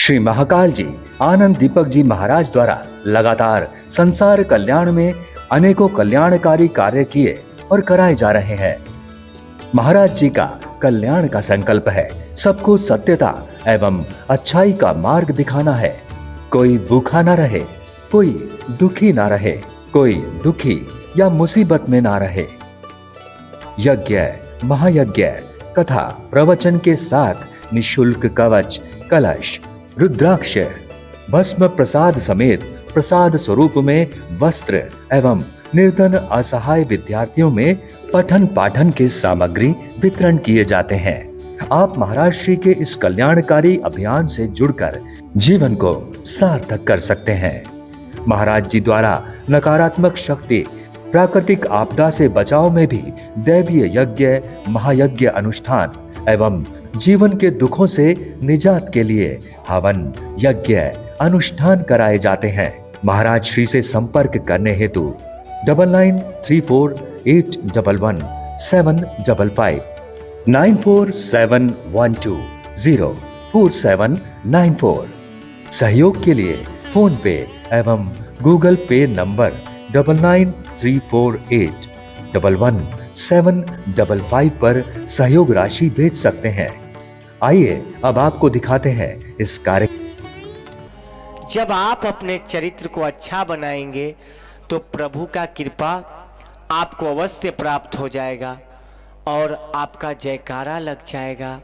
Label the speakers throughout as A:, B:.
A: श्री महाकाल जी आनंद दीपक जी महाराज द्वारा लगातार संसार कल्याण में अनेकों कल्याणकारी कार्य किए और कराए जा रहे हैं। महाराज जी का कल्याण का संकल्प है सबको सत्यता एवं अच्छाई का मार्ग दिखाना है। कोई भूखा ना रहे, कोई दुखी ना रहे, कोई दुखी या मुसीबत में ना रहे। यज्ञ, महायज्ञ, कथा प्रवचन के साथ निशुल्क कवच, कलश, रुद्राक्ष, भस्म प्रसाद समेत प्रसाद स्वरूप में वस्त्र एवं निर्धन असहाय विद्यार्थियों में पठन पाठन की सामग्री वितरण किए जाते हैं। आप महाराज श्री के इस कल्याणकारी अभियान से जुड़कर जीवन को सार्थक कर सकते हैं। महाराज जी द्वारा नकारात्मक शक्ति, प्राकृतिक आपदा से बचाव में भी दैवीय यज्ञ, महायज्ञ अनुष्ठान एवं जीवन के दुखों से निजात के लिए हवन, यज्ञ, अनुष्ठान कराए जाते हैं। महाराज श्री से संपर्क करने हेतु 9934811755 9471204794। सहयोग के लिए फोन पे एवं गूगल पे नंबर 9934811755 पर सहयोग राशि भेज सकते हैं। आइए अब आपको दिखाते हैं इस कार्य।
B: जब आप अपने चरित्र को अच्छा बनाएंगे तो प्रभु का कृपा आपको अवश्य प्राप्त हो जाएगा और आपका जयकारा लग जाएगा,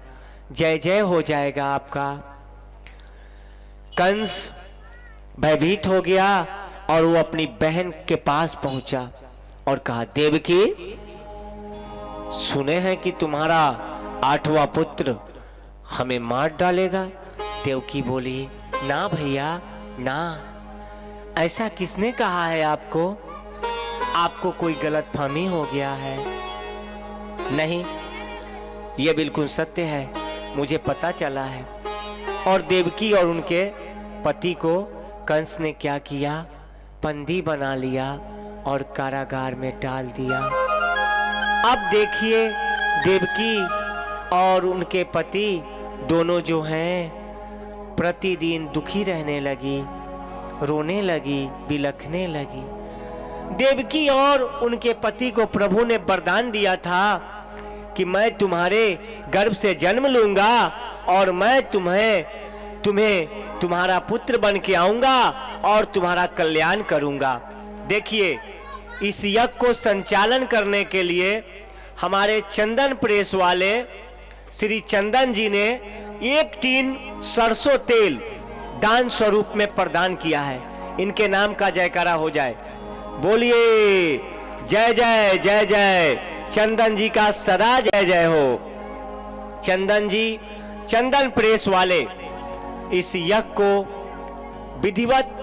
B: जय जय हो जाएगा आपका। कंस भयभीत हो गया और वो अपनी बहन के पास पहुंचा और कहा, देवकी, सुने हैं कि तुम्हारा 8वां पुत्र हमें मार डालेगा। देवकी बोली, ना भैया ना, ऐसा किसने कहा है आपको? आपको कोई गलतफहमी हो गया है। नहीं, यह बिल्कुल सत्य है, मुझे पता चला है। और देवकी और उनके पति को कंस ने क्या किया? बंदी बना लिया और कारागार में डाल दिया। अब देखिए, देवकी और उनके पति दोनों जो हैं प्रतिदिन दुखी रहने लगी, रोने लगी, बिलखने लगी। देवकी और उनके पति को प्रभु ने वरदान दिया था कि मैं तुम्हारे गर्भ से जन्म लूंगा और मैं तुम्हें तुम्हारा पुत्र बन के आऊंगा और तुम्हारा कल्याण करूंगा। देखिए, इस यज्ञ को संचालन करने के लिए हमारे चंदन प्रेस वाले श्री चंदन जी ने 1 टीन सरसों तेल दान स्वरूप में प्रदान किया है। इनके नाम का जयकारा हो जाए। बोलिए जय जय जय जय, चंदन जी का सदा जय जय हो। चंदन जी, चंदन प्रेस वाले इस यज्ञ को विधिवत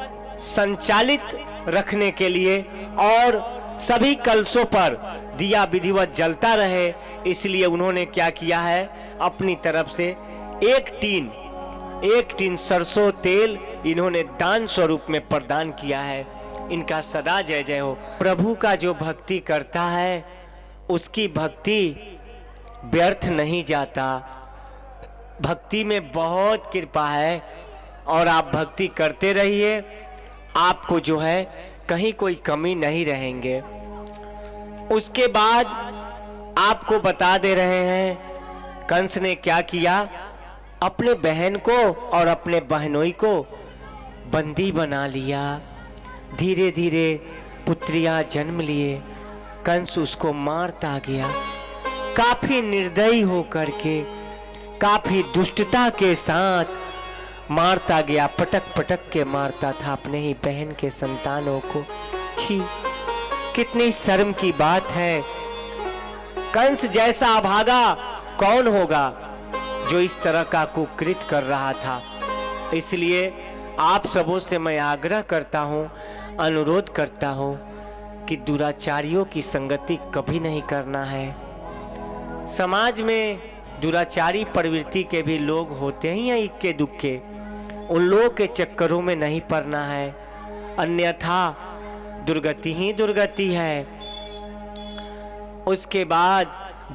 B: संचालित रखने के लिए और सभी कलशों पर दिया विधिवत जलता रहे, इसलिए उन्होंने क्या किया है, अपनी तरफ से 1 टीन सरसों तेल इन्होंने दान स्वरूप में प्रदान किया है। इनका सदा जय जय हो। प्रभु का जो भक्ति करता है उसकी भक्ति व्यर्थ नहीं जाता। भक्ति में बहुत कृपा है और आप भक्ति करते रहिए, आपको जो है कहीं कोई कमी नहीं रहेंगे। उसके बाद आपको बता दे रहे हैं कंस ने क्या किया। अपने बहन को और अपने बहनोई को बंदी बना लिया। धीरे धीरे पुत्रियां जन्म लिए। कंस उसको मारता गया, काफी निर्दयी होकर के, काफी दुष्टता के साथ मारता गया। पटक पटक के मारता था अपने ही बहन के संतानों को। छी, कितनी शर्म की बात है। कंस जैसा अभागा कौन होगा जो इस तरह का कुकृत कर रहा था। इसलिए आप सबों से मैं आग्रह करता हूँ, अनुरोध करता हूँ कि दुराचारियों की संगति कभी नहीं करना है। समाज में दुराचारी प्रवृत्ति के भी लोग होते ही हैं, इक्के दुक्के, उन लोगों के चक्करों में नहीं पड़ना है, अन्यथा दुर्गति ही दुर्गति है। उसके बाद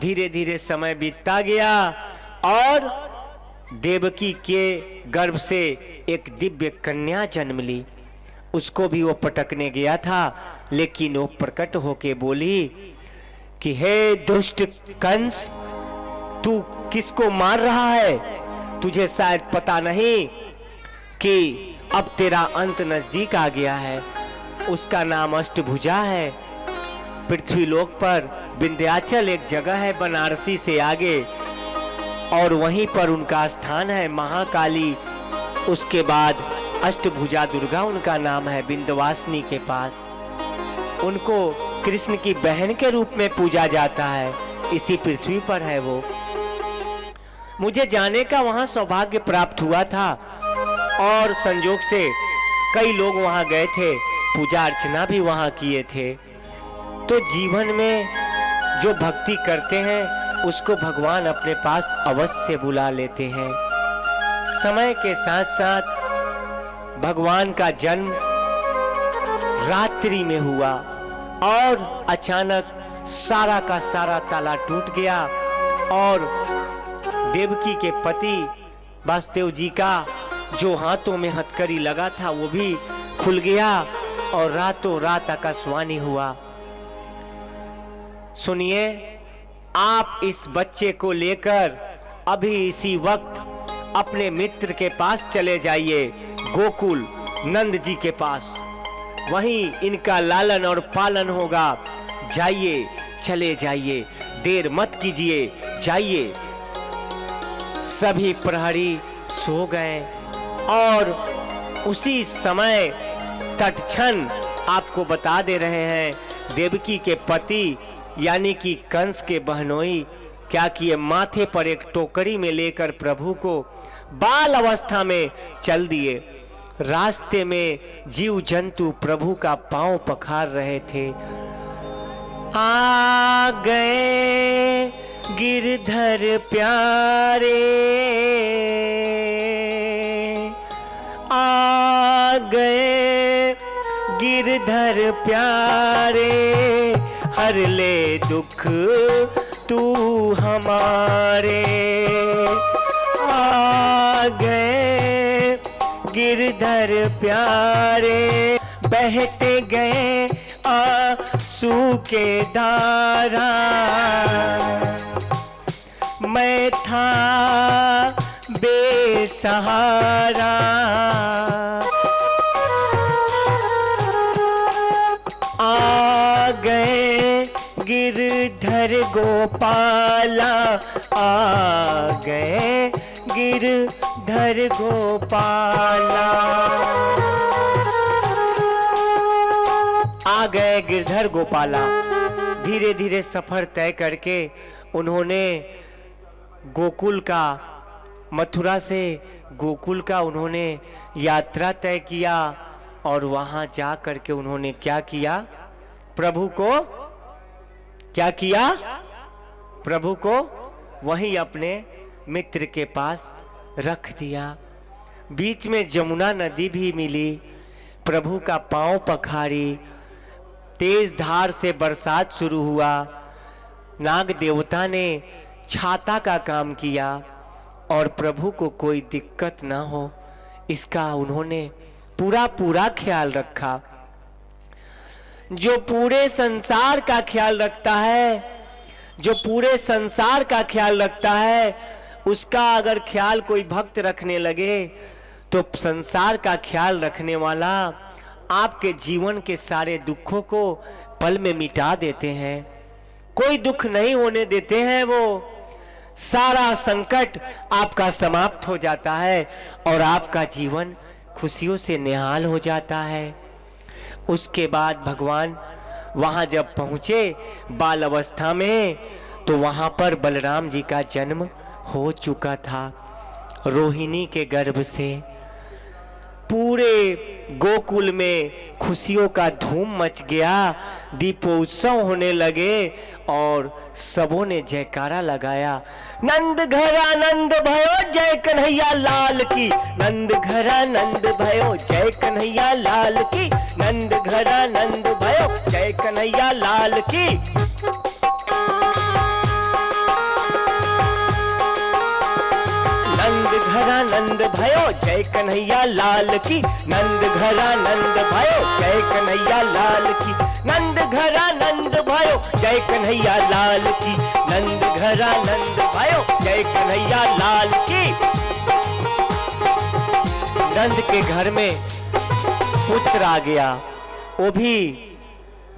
B: धीरे धीरे समय बीतता गया और देवकी के गर्भ से एक दिव्य कन्या जन्म ली। उसको भी वो पटकने गया था, लेकिन वो प्रकट होके बोली कि हे दुष्ट कंस, तू किसको मार रहा है? तुझे शायद पता नहीं कि अब तेरा अंत नजदीक आ गया है। उसका नाम अष्टभुजा है। पृथ्वी लोक पर विंध्याचल एक जगह है बनारसी से आगे, और वहीं पर उनका स्थान है महाकाली। उसके बाद अष्टभुजा दुर्गा उनका नाम है, विंध्यवासिनी के पास। उनको कृष्ण की बहन के रूप में पूजा जाता है। इसी पृथ्वी पर है वो। मुझे जाने का वहां सौभाग्य प्राप्त हुआ था, और संजोग से कई लोग वहां गए थे, पूजा अर्चना भी वहां किए थे। तो जीवन में जो भक्ति करते हैं उसको भगवान अपने पास अवश्य बुला लेते हैं। समय के साथ साथ भगवान का जन्म रात्रि में हुआ, और अचानक सारा का सारा ताला टूट गया, और देवकी के पति वासुदेव जी का जो हाथों में हथकड़ी लगा था वो भी खुल गया, और रातों रात आकाशवाणी हुआ। सुनिए, आप इस बच्चे को लेकर अभी इसी वक्त अपने मित्र के पास चले जाइए, गोकुल नंद जी के पास। वहीं इनका लालन और पालन होगा। जाइए, चले जाइए, देर मत कीजिए, जाइए। सभी प्रहरी सो गए, और उसी समय तत्क्षण आपको बता दे रहे हैं, देवकी के पति यानी कि कंस के बहनोई क्या किए, माथे पर एक टोकरी में लेकर प्रभु को बाल अवस्था में चल दिए। रास्ते में जीव जंतु प्रभु का पांव पखार रहे थे। आ गए गिरधर प्यारे, आ गए गिरधर प्यारे, हर ले दुख तू हमारे। आ गए गिरधर प्यारे, बहते गए आंसू के धारा। मैं था बेसहारा, आ गए गिरधर गोपाला, आ गए गिरधर गोपाला। आ गए गिरधर गोपाला। धीरे धीरे सफर तय करके उन्होंने गोकुल का, मथुरा से गोकुल का उन्होंने यात्रा तय किया, और वहां जा करके उन्होंने क्या किया, प्रभु को क्या किया, प्रभु को वहीं अपने मित्र के पास रख दिया। बीच में जमुना नदी भी मिली, प्रभु का पांव पखारी, तेज धार से बरसात शुरू हुआ। नाग देवता ने छाता का काम किया, और प्रभु को कोई दिक्कत ना हो इसका उन्होंने पूरा पूरा ख्याल रखा। जो पूरे संसार का ख्याल रखता है, जो पूरे संसार का ख्याल रखता है, उसका अगर ख्याल कोई भक्त रखने लगे तो संसार का ख्याल रखने वाला आपके जीवन के सारे दुखों को पल में मिटा देते हैं। कोई दुख नहीं होने देते हैं, वो सारा संकट आपका समाप्त हो जाता है, और आपका जीवन खुशियों से निहाल हो जाता है। उसके बाद भगवान वहां जब पहुंचे बाल अवस्था में, तो वहां पर बलराम जी का जन्म हो चुका था। रोहिणी के गर्भ से पूरे गोकुल में खुशियों का धूम मच गया, दीपोत्सव होने लगे, और सबों ने जयकारा लगाया, नंद घरा नंद भयो जय कन्हैया लाल की, नंद घरा नंद भयो जय कन्हैया लाल की, नंद घरा नंद भयो जय कन्हैया लाल की। नंद घरा नंद भयो जय कन्हैया लाल की, नंद घरा नंद भयो जय कन्हैया लाल की, नंद घरा नंद भयो जय कन्हैया लाल की, नंद घरा नंद भयो जय कन्हैया लाल की। नंद के घर में पुत्र आ गया, वो भी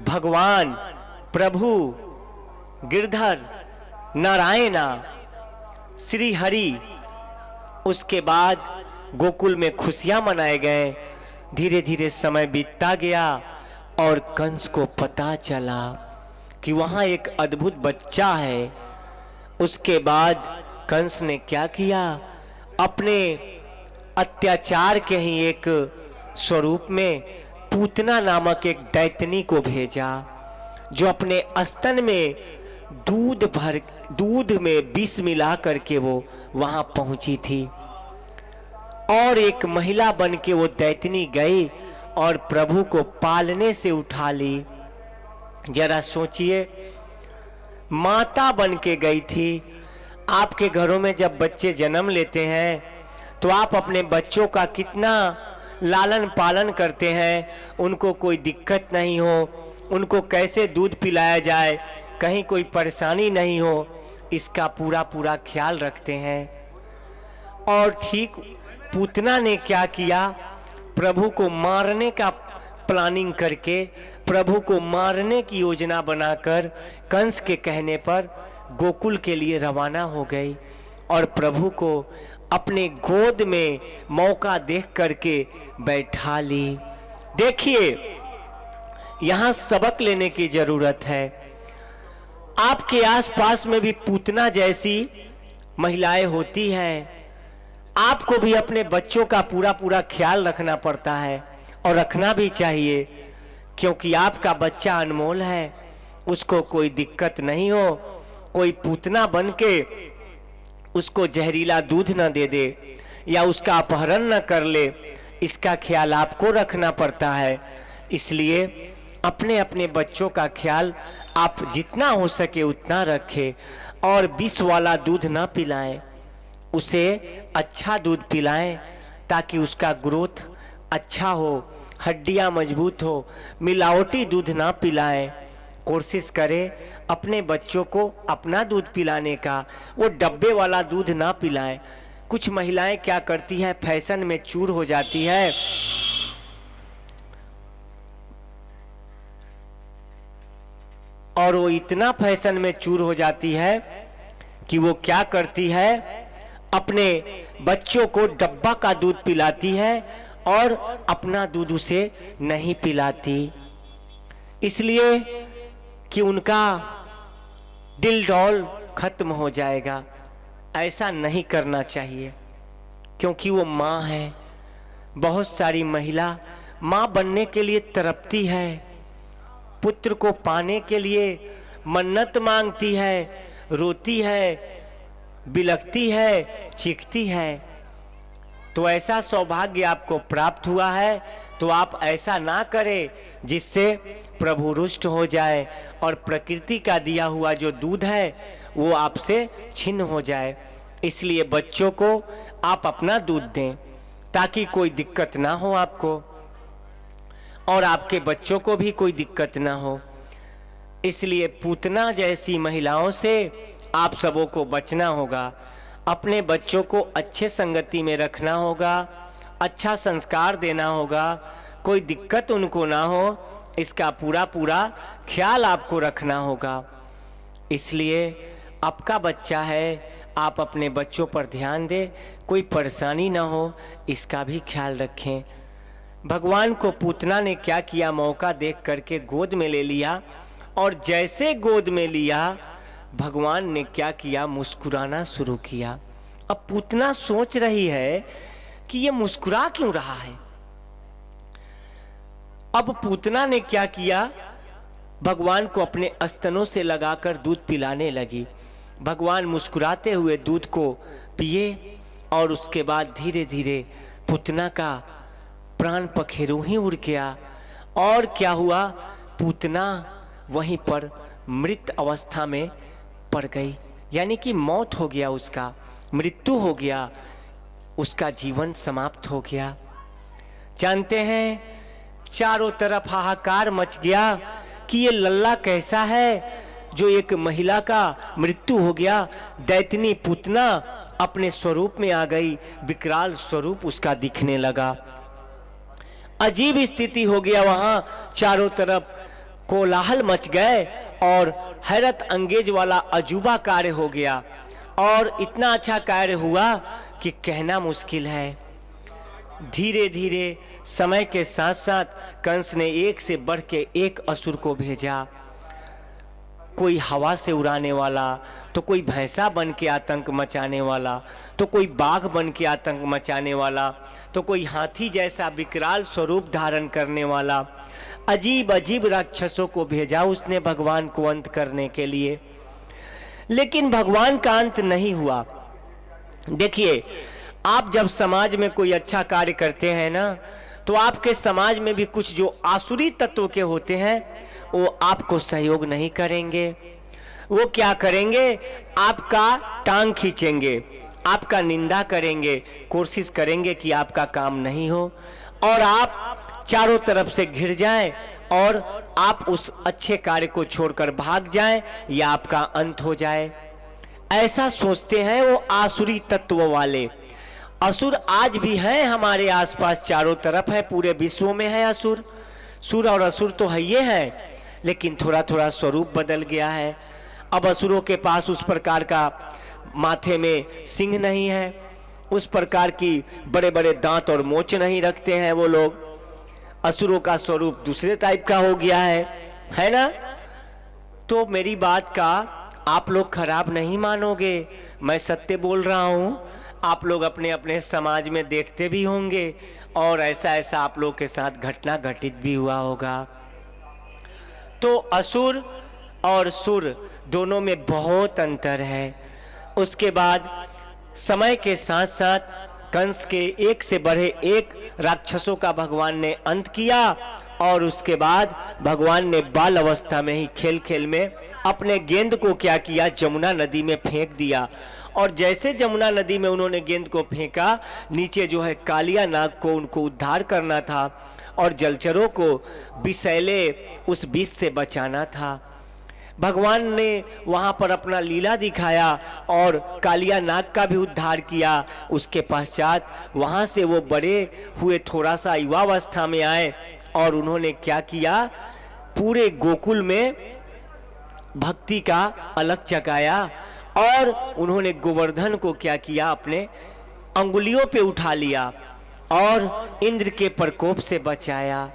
B: भगवान प्रभु गिरधर नारायणा श्री हरि। उसके बाद गोकुल में खुशियां मनाए गए। धीरे धीरे समय बीतता गया और कंस को पता चला कि वहां एक अद्भुत बच्चा है। उसके बाद कंस ने क्या किया, अपने अत्याचार के ही एक स्वरूप में पूतना नामक एक दैत्यनी को भेजा, जो अपने स्तन में दूध में विष मिला करके वो वहां पहुंची थी। और एक महिला बन के वो दैत्यनी गई और प्रभु को पालने से उठा ली। जरा सोचिए, माता बन के गई थी। आपके घरों में जब बच्चे जन्म लेते हैं तो आप अपने बच्चों का कितना लालन पालन करते हैं, उनको कोई दिक्कत नहीं हो, उनको कैसे दूध पिलाया जाए, कहीं कोई परेशानी नहीं हो, इसका पूरा ख्याल रखते हैं। और ठीक पूतना ने क्या किया, प्रभु को मारने का प्लानिंग करके, प्रभु को मारने की योजना बनाकर कंस के कहने पर गोकुल के लिए रवाना हो गई और प्रभु को अपने गोद में मौका देख करके बैठा ली। देखिए, यहां सबक लेने की जरूरत है। आपके आसपास में भी पूतना जैसी महिलाएं होती हैं। आपको भी अपने बच्चों का पूरा ख्याल रखना पड़ता है और रखना भी चाहिए, क्योंकि आपका बच्चा अनमोल है। उसको कोई दिक्कत नहीं हो, कोई पूतना बन के उसको जहरीला दूध न दे दे या उसका अपहरण न कर ले, इसका ख्याल आपको रखना पड़ता है। इसलिए अपने अपने बच्चों का ख्याल आप जितना हो सके उतना रखें और विष वाला दूध ना पिलाएं, उसे अच्छा दूध पिलाएं ताकि उसका ग्रोथ अच्छा हो, हड्डियां मजबूत हो। मिलावटी दूध ना पिलाएं। कोशिश करें अपने बच्चों को अपना दूध पिलाने का, वो डब्बे वाला दूध ना पिलाएं। कुछ महिलाएं क्या करती हैं, फैशन में चूर हो जाती है और वो इतना फैशन में चूर हो जाती है कि वो क्या करती है, अपने बच्चों को डब्बा का दूध पिलाती है और अपना दूध उसे नहीं पिलाती, इसलिए कि उनका दिल डौल खत्म हो जाएगा। ऐसा नहीं करना चाहिए, क्योंकि वो माँ है। बहुत सारी महिला माँ बनने के लिए तड़पती है, पुत्र को पाने के लिए मन्नत मांगती है, रोती है, बिलखती है, चीखती है। तो ऐसा सौभाग्य आपको प्राप्त हुआ है तो आप ऐसा ना करें जिससे प्रभु रुष्ट हो जाए और प्रकृति का दिया हुआ जो दूध है वो आपसे छिन्न हो जाए। इसलिए बच्चों को आप अपना दूध दें ताकि कोई दिक्कत ना हो आपको और आपके बच्चों को भी कोई दिक्कत ना हो। इसलिए पूतना जैसी महिलाओं से आप सबों को बचना होगा। अपने बच्चों को अच्छे संगति में रखना होगा, अच्छा संस्कार देना होगा, कोई दिक्कत उनको ना हो, इसका पूरा ख्याल आपको रखना होगा। इसलिए आपका बच्चा है, आप अपने बच्चों पर ध्यान दें, कोई परेशानी ना हो, इसका भी ख्याल रखें। भगवान को पूतना ने क्या किया, मौका देख करके गोद में ले लिया और जैसे गोद में लिया भगवान ने क्या किया, मुस्कुराना शुरू किया। अब पूतना सोच रही है कि ये मुस्कुरा क्यों रहा है। अब पूतना ने क्या किया, भगवान को अपने स्तनों से लगाकर दूध पिलाने लगी। भगवान मुस्कुराते हुए दूध को पिए और उसके बाद धीरे धीरे पूतना का प्राण पखेरु ही उड़ गया। और क्या हुआ, पूतना वहीं पर मृत अवस्था में पड़ गई, यानी कि मौत हो गया, उसका मृत्यु हो गया। उसका जीवन समाप्त हो गया। जानते हैं, चारों तरफ हाहाकार मच गया कि ये लल्ला कैसा है जो एक महिला का मृत्यु हो गया। दैतनी पूतना अपने स्वरूप में आ गई, विकराल स्वरूप उसका दिखने लगा। अजीब स्थिति हो गया, वहां चारों तरफ कोलाहल मच गए और हैरत अंगेज वाला अजूबा कार्य हो गया। और इतना अच्छा कार्य हुआ कि कहना मुश्किल है। धीरे धीरे समय के साथ साथ कंस ने एक से बढ़ के एक असुर को भेजा। कोई हवा से उड़ाने वाला, तो कोई भैंसा बन के आतंक मचाने वाला, तो कोई बाघ बन के आतंक मचाने वाला, तो कोई हाथी जैसा विकराल स्वरूप धारण करने वाला। अजीब अजीब राक्षसों को भेजा उसने भगवान को अंत करने के लिए। लेकिन भगवान का अंत नहीं हुआ। देखिए, आप जब समाज में कोई अच्छा कार्य करते हैं ना, तो आपके समाज में भी कुछ जो आसुरी तत्व के होते हैं वो आपको सहयोग नहीं करेंगे। वो क्या करेंगे? आपका टांग खींचेंगे, आपका निंदा करेंगे, कोशिश करेंगे कि आपका काम नहीं हो और आप चारों तरफ से घिर जाएं और आप उस अच्छे कार्य को छोड़कर भाग जाएं या आपका अंत हो जाए। ऐसा सोचते हैं वो आसुरी तत्व वाले। असुर आज भी हैं हमारे आसपास, चारों तरफ है, पूरे विश्व में है असुर। सुर और असुर तो है ये हैं, लेकिन थोड़ा थोड़ा स्वरूप बदल गया है। अब असुरों के पास उस प्रकार का माथे में सिंह नहीं है, उस प्रकार की बड़े बड़े दांत और मोच नहीं रखते हैं वो लोग। असुरों का स्वरूप दूसरे टाइप का हो गया है ना? तो मेरी बात का आप लोग खराब नहीं मानोगे, मैं सत्य बोल रहा हूं। आप लोग अपने अपने समाज में देखते भी होंगे और ऐसा ऐसा आप लोग के साथ घटना घटित भी हुआ होगा। तो असुर और सुर दोनों में बहुत अंतर है। उसके बाद समय के साथ साथ कंस के एक से बढ़े एक राक्षसों का भगवान ने अंत किया और उसके बाद भगवान ने बाल अवस्था में ही खेल खेल में अपने गेंद को क्या किया? जमुना नदी में फेंक दिया। और जैसे जमुना नदी में उन्होंने गेंद को फेंका, नीचे जो है कालिया नाग को उनको उद्धार करना था और जलचरों को विषैले उस विष से बचाना था। भगवान ने वहां पर अपना लीला दिखाया और कालिया नाग का भी उद्धार किया। उसके पश्चात वहां से वो बड़े हुए, थोड़ा सा युवावस्था में आए और उन्होंने क्या किया? पूरे गोकुल में भक्ति का अलग जगाया और उन्होंने गोवर्धन को क्या किया? अपने अंगुलियों पे उठा लिया और इंद्र के प्रकोप से बचाया।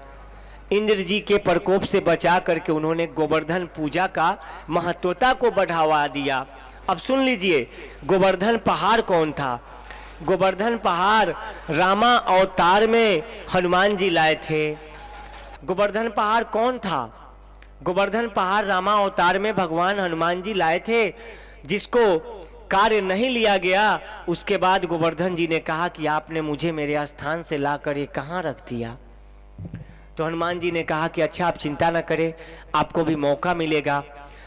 B: इंद्र जी के प्रकोप से बचा करके उन्होंने गोवर्धन पूजा का महत्वता को बढ़ावा दिया। अब सुन लीजिए, गोवर्धन पहाड़ कौन था? गोवर्धन पहाड़ रामा अवतार में हनुमान जी लाए थे। गोवर्धन पहाड़ कौन था? गोवर्धन पहाड़ रामा अवतार में भगवान हनुमान जी लाए थे, जिसको कार्य नहीं लिया गया। उसके बाद गोवर्धन जी ने कहा कि आपने मुझे मेरे स्थान से लाकर ये कहाँ रख दिया? तो हनुमान जी ने कहा कि अच्छा, आप चिंता न करें, आपको भी मौका मिलेगा।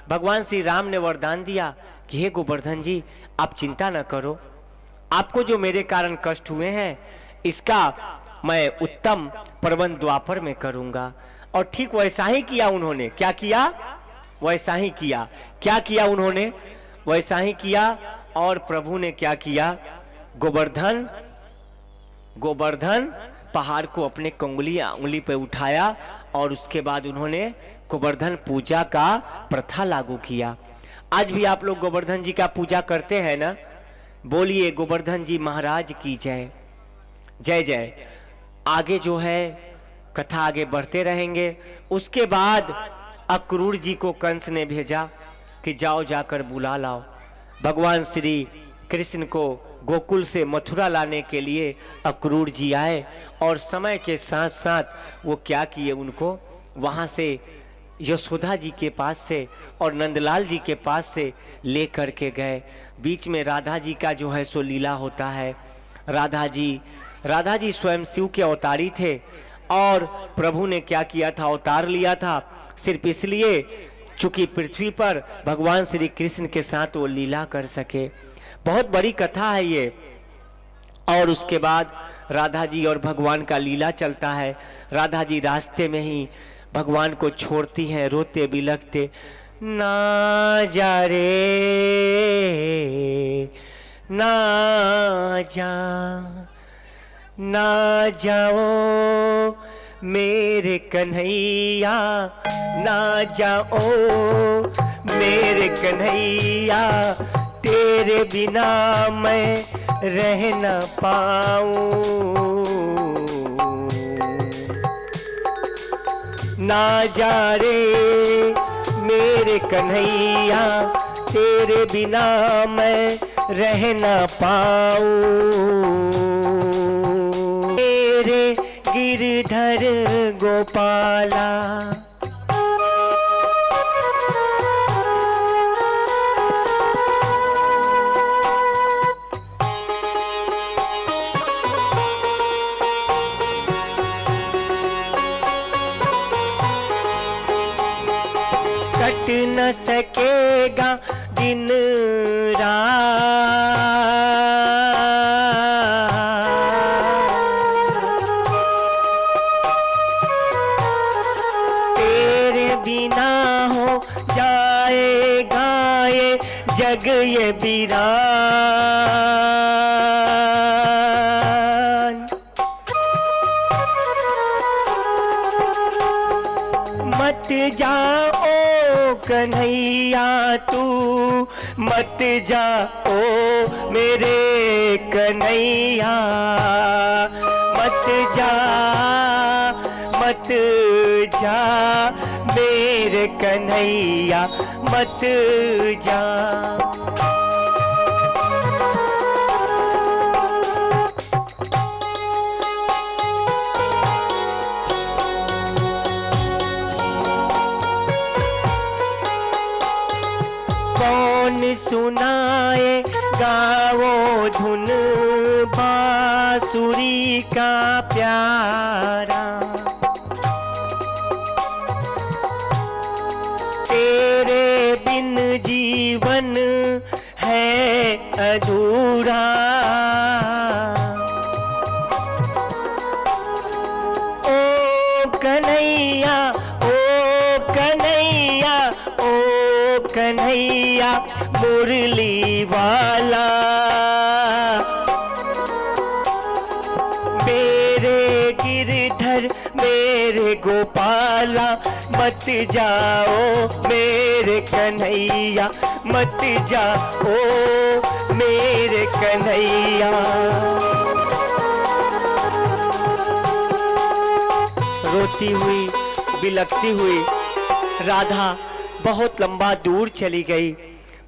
B: भगवान श्री राम ने वरदान दिया कि हे गोवर्धन जी, आप चिंता न करो, आपको जो मेरे कारण कष्ट हुए हैं इसका मैं उत्तम प्रबंध द्वापर में करूंगा। और ठीक वैसा ही किया उन्होंने। क्या किया? वैसा ही किया। क्या किया उन्होंने? वैसा ही किया। और प्रभु ने क्या किया? गोवर्धन पहाड़ को अपने उंगली पे उठाया और उसके बाद उन्होंने गोवर्धन पूजा का प्रथा लागू किया। आज भी आप लोग गोवर्धन जी का पूजा करते हैं ना? बोलिए गोवर्धन जी महाराज की जय। जय जय। आगे जो है कथा आगे बढ़ते रहेंगे। उसके बाद अक्रूर जी को कंस ने भेजा कि जाओ जाकर बुला लाओ। भगवान श्री कृष्ण को गोकुल से मथुरा लाने के लिए अक्रूर जी आए और समय के साथ साथ वो क्या किए? उनको वहाँ से यशोदा जी के पास से और नंदलाल जी के पास से ले करके गए। बीच में राधा जी का जो है सो लीला होता है। राधा जी स्वयं शिव के अवतारी थे और प्रभु ने क्या किया था? अवतार लिया था सिर्फ इसलिए चूंकि पृथ्वी पर भगवान श्री कृष्ण के साथ वो लीला कर सके। बहुत बड़ी कथा है ये। और उसके बाद राधा जी और भगवान का लीला चलता है। राधा जी रास्ते में ही भगवान को छोड़ती हैं, रोते बिलखते, ना जा रे ना जा, ना जाओ मेरे कन्हैया, ना जाओ मेरे कन्हैया, तेरे बिना मैं रह न पाऊं। ना जा रे मेरे कन्हैया, तेरे बिना मैं रह न पाऊं। मेरे गिरधर गोपाला, कट न सकेगा दिन रात, तेरे बिना हो जाएगा ये जग ये वीरान। मत जाओ कन्हैया तू, मत जाओ मेरे कन्हैया, मत जा मत जा मेरे कन्हैया, मत जा। कौन सुनाए गावो धुन बांसुरी का प्यारा, तेरे बिन जीवन है अधूरा। ओ कन्हैया ओ कन्हैया ओ कन्हैया मुरली वाला, मेरे गिरधर मेरे गोपाला, मत जाओ मेरे कन्हैया, मत जाओ मेरे कन्हैया। रोती हुई बिलखती हुई राधा बहुत लंबा दूर चली गई।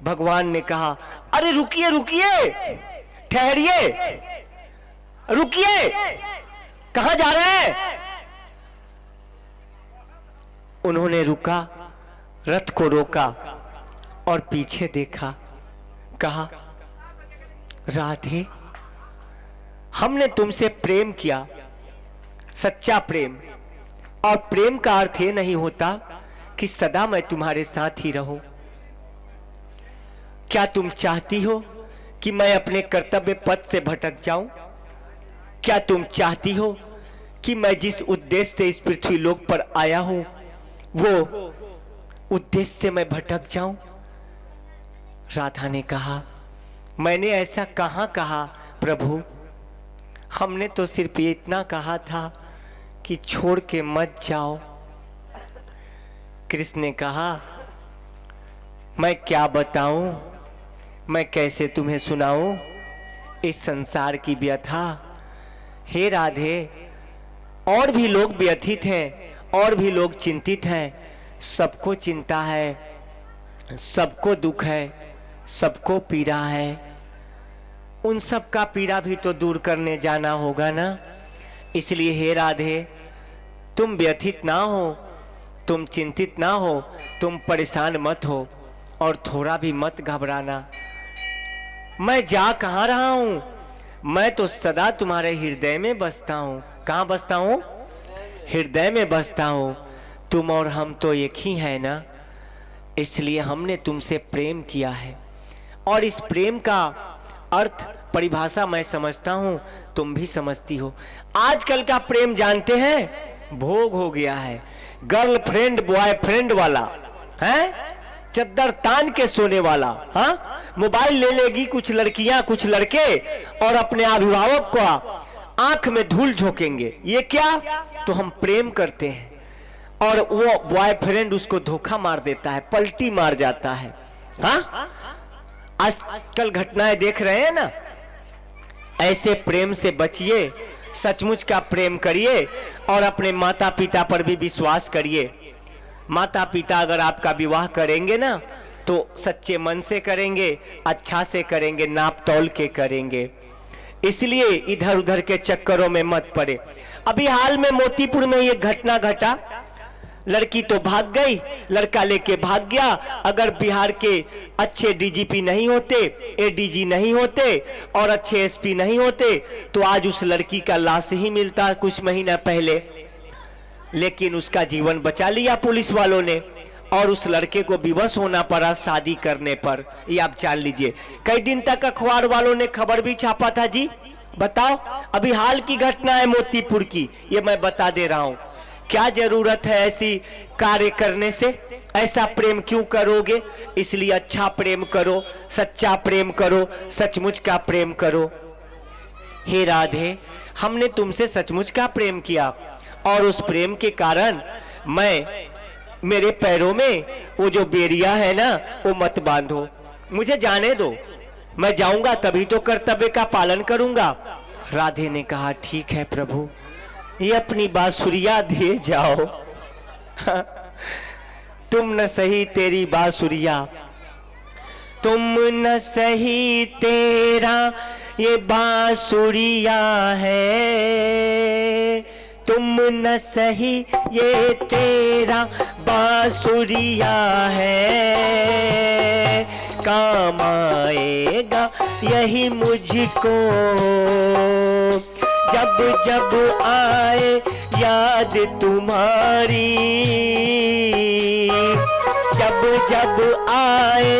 B: भगवान ने कहा, अरे रुकिए रुकिए, ठहरिए, रुकिए, कहां जा रहे हैं? उन्होंने रुका, रथ को रोका और पीछे देखा, कहा, राधे, हमने तुमसे प्रेम किया, सच्चा प्रेम, और प्रेम का अर्थ ये नहीं होता कि सदा मैं तुम्हारे साथ ही रहूं। क्या तुम चाहती हो कि मैं अपने कर्तव्य पथ से भटक जाऊं? क्या तुम चाहती हो कि मैं जिस उद्देश्य से इस पृथ्वी लोक पर आया हूं वो उद्देश्य से मैं भटक जाऊं? राधा ने कहा, मैंने ऐसा कहां कहा प्रभु, हमने तो सिर्फ ये इतना कहा था कि छोड़ के मत जाओ। कृष्ण ने कहा, मैं क्या बताऊं, मैं कैसे तुम्हें सुनाऊं इस संसार की व्यथा। हे राधे, और भी लोग व्यथित हैं, और भी लोग चिंतित हैं, सबको चिंता है, सबको दुख है, सबको पीड़ा है। उन सब का पीड़ा भी तो दूर करने जाना होगा ना। इसलिए हे राधे, तुम व्यथित ना हो, तुम चिंतित ना हो, तुम परेशान मत हो और थोड़ा भी मत घबराना। मैं जा कहाँ रहा हूं? मैं तो सदा तुम्हारे हृदय में बसता हूं। कहाँ बसता हूं? हृदय में बसता हूं। तुम और हम तो एक ही है ना, इसलिए हमने तुमसे प्रेम किया है और इस प्रेम का अर्थ परिभाषा मैं समझता हूं, तुम भी समझती हो। आजकल का प्रेम जानते हैं, भोग हो गया है, गर्लफ्रेंड बॉयफ्रेंड वाला है, चद्दर तान के सोने वाला। हाँ, मोबाइल ले लेगी कुछ लड़कियां कुछ लड़के और अपने अभिभावक को आंख में धूल झोंकेंगे। ये क्या? तो हम प्रेम करते हैं और वो बॉयफ्रेंड उसको धोखा मार देता है, पलटी मार जाता है। हाँ, आजकल घटनाएं देख रहे हैं ना। ऐसे प्रेम से बचिए, सचमुच का प्रेम करिए और अपने माता पिता पर भी विश्वास करिए। माता पिता अगर आपका विवाह करेंगे ना तो सच्चे मन से करेंगे, अच्छा से करेंगे, नाप तौल के करेंगे। इसलिए इधर उधर के चक्करों में मत पड़े। अभी हाल में मोतीपुर में ये घटना घटा, लड़की तो भाग गई, लड़का लेके भाग गया। अगर बिहार के अच्छे डीजीपी नहीं होते, एडीजी नहीं होते और अच्छे एसपी नहीं होते तो आज उस लड़की का लाश ही मिलता कुछ महीना पहले। लेकिन उसका जीवन बचा लिया पुलिस वालों ने और उस लड़के को विवश होना पड़ा शादी करने पर। ये आप जान लीजिए। कई दिन तक अखबार वालों ने खबर भी छापा था जी। बताओ, अभी हाल की घटना है मोतीपुर की, ये मैं बता दे रहा हूं। क्या जरूरत है ऐसी कार्य करने से? ऐसा प्रेम क्यों करोगे? इसलिए अच्छा प्रेम करो, सच्चा प्रेम करो, सचमुच का प्रेम करो। हे राधे, हमने तुमसे सचमुच का प्रेम किया और उस प्रेम के कारण मेरे पैरों में वो जो बेरिया है ना वो मत बांधो, मुझे जाने दो, मैं जाऊंगा तभी तो कर्तव्य का पालन करूंगा। राधे ने कहा, ठीक है प्रभु, ये अपनी बांसुरिया दे जाओ। तुम न सही तेरी बांसुरिया, तुम न सही तेरा ये बांसुरिया है, तुम न सही ये तेरा बांसुरिया है। काम आएगा यही मुझको जब जब आए याद तुम्हारी, जब जब आए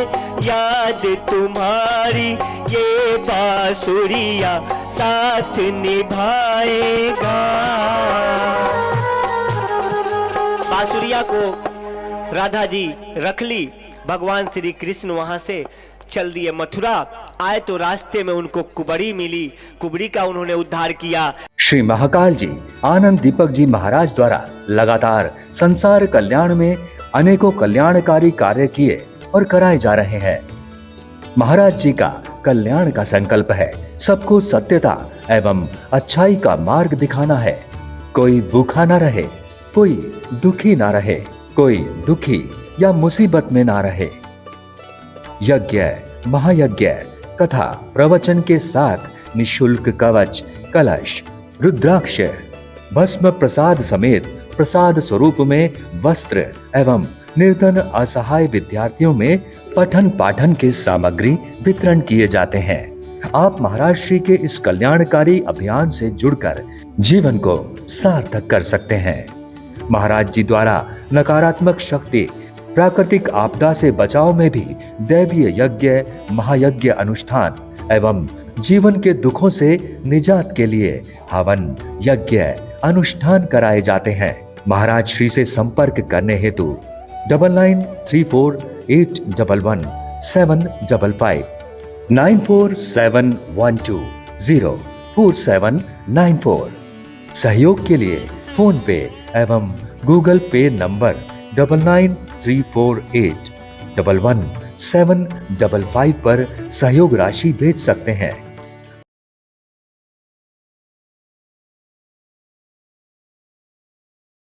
B: याद तुम्हारी, ये बांसुरिया साथ निभाएगा। बांसुरिया को राधा जी रख ली। भगवान श्री कृष्ण वहां से चल दिए मथुरा। आए तो रास्ते में उनको कुबड़ी मिली, कुबड़ी का उन्होंने उद्धार किया।
A: श्री महाकाल जी आनंद दीपक जी महाराज द्वारा लगातार संसार कल्याण में अनेकों कल्याणकारी कार्य किए और कराए जा रहे हैं। महाराज जी का कल्याण का संकल्प है सबको सत्यता एवं अच्छाई का मार्ग दिखाना है। कोई भूखा ना रहे, कोई दुखी ना रहे, कोई दुखी या मुसीबत में ना रहे। यज्ञ, महायज्ञ, कथा प्रवचन के साथ निशुल्क कवच, कलश, रुद्राक्ष, भस्म प्रसाद समेत प्रसाद स्वरूप में वस्त्र एवं निर्धन असहाय विद्यार्थियों में पठन पाठन की सामग्री वितरण किए जाते हैं। आप महाराज श्री के इस कल्याणकारी अभियान से जुड़कर जीवन को सार्थक कर सकते हैं। महाराज जी द्वारा नकारात्मक शक्ति, प्राकृतिक आपदा से बचाव में भी दैवीय यज्ञ, महायज्ञ अनुष्ठान एवं जीवन के दुखों से निजात के लिए हवन, यज्ञ, अनुष्ठान कराए जाते हैं। महाराज श्री से संपर्क करने हेतु 9934811755 9471204794। सहयोग के लिए फोन पे एवं गूगल पे नंबर 9934811755 पर सहयोग राशि भेज सकते हैं।